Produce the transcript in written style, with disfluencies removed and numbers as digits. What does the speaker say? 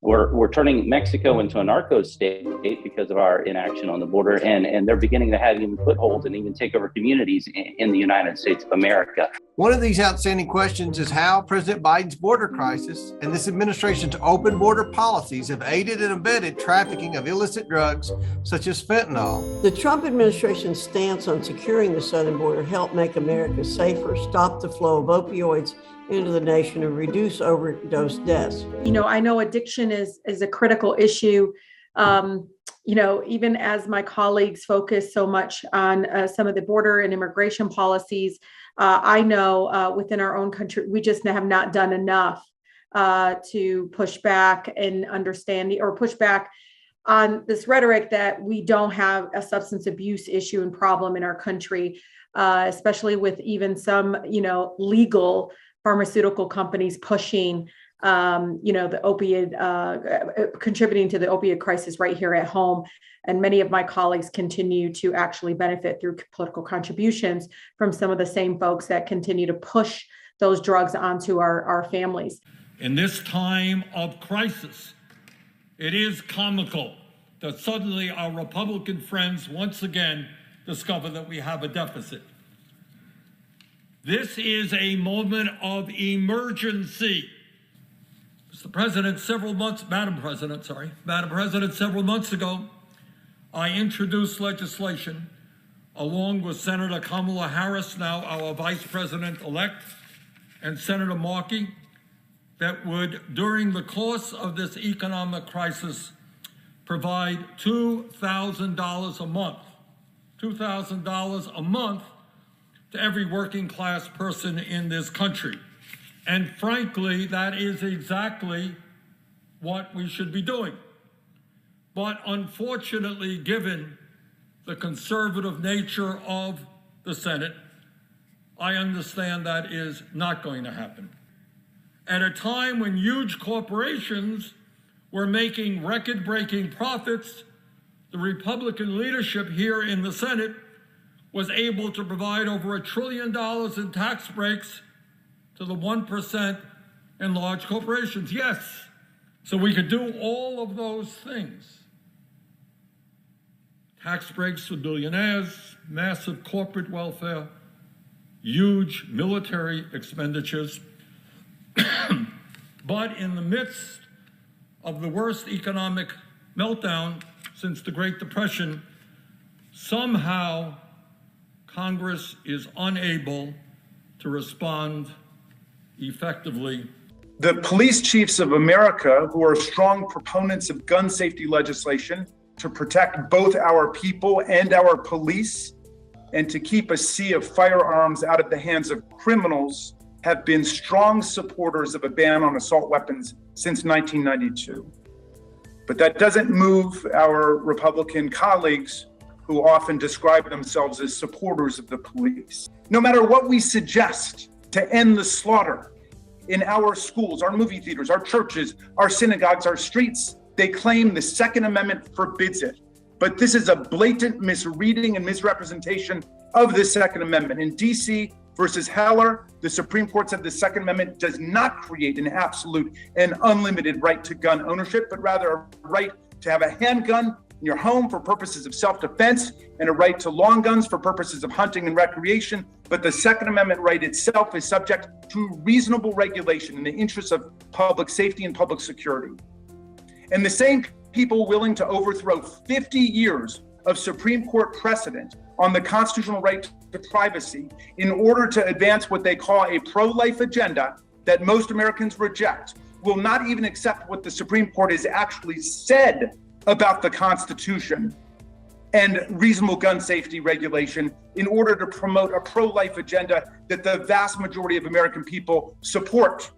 We're turning Mexico into a narco state because of our inaction on the border, and they're beginning to have even footholds and even take over communities in the United States of America. One of these outstanding questions is how President Biden's border crisis and this administration's open border policies have aided and abetted trafficking of illicit drugs such as fentanyl. The Trump administration's stance on securing the southern border helped make America safer, stop the flow of opioids into the nation, and reduce overdose deaths. I know addiction is a critical issue. Even as my colleagues focus so much on some of the border and immigration policies, I know within our own country, we just have not done enough to push back and understanding or push back on this rhetoric that we don't have a substance abuse issue and problem in our country, especially with even some, legal pharmaceutical companies pushing, the opioid, contributing to the opioid crisis right here at home. And many of my colleagues continue to actually benefit through political contributions from some of the same folks that continue to push those drugs onto our families. In this time of crisis, it is comical that suddenly our Republican friends once again discover that we have a deficit. This is a moment of emergency. Mr. President, Madam President, several months ago, I introduced legislation along with Senator Kamala Harris, now our Vice President-elect, and Senator Markey, that would, during the course of this economic crisis, provide $2,000 a month to every working class person in this country. And frankly, that is exactly what we should be doing. But unfortunately, given the conservative nature of the Senate, I understand that is not going to happen. At a time when huge corporations were making record-breaking profits, the Republican leadership here in the Senate was able to provide over $1 trillion in tax breaks to the 1% in large corporations. Yes, so we could do all of those things. Tax breaks for billionaires, massive corporate welfare, huge military expenditures. But in the midst of the worst economic meltdown since the Great Depression, somehow Congress is unable to respond effectively. The police chiefs of America, who are strong proponents of gun safety legislation to protect both our people and our police, and to keep a sea of firearms out of the hands of criminals, have been strong supporters of a ban on assault weapons since 1992. But that doesn't move our Republican colleagues, who often describe themselves as supporters of the police. No matter what we suggest to end the slaughter in our schools, our movie theaters, our churches, our synagogues, our streets, they claim the Second Amendment forbids it. But this is a blatant misreading and misrepresentation of the Second Amendment. In DC versus Heller, the Supreme Court said the Second Amendment does not create an absolute and unlimited right to gun ownership, but rather a right to have a handgun in your home for purposes of self-defense and a right to long guns for purposes of hunting and recreation. But the Second Amendment right itself is subject to reasonable regulation in the interests of public safety and public security. And the same people willing to overthrow 50 years of Supreme Court precedent on the constitutional right to privacy in order to advance what they call a pro-life agenda that most Americans reject will not even accept what the Supreme Court has actually said about the Constitution and reasonable gun safety regulation in order to promote a pro-life agenda that the vast majority of American people support.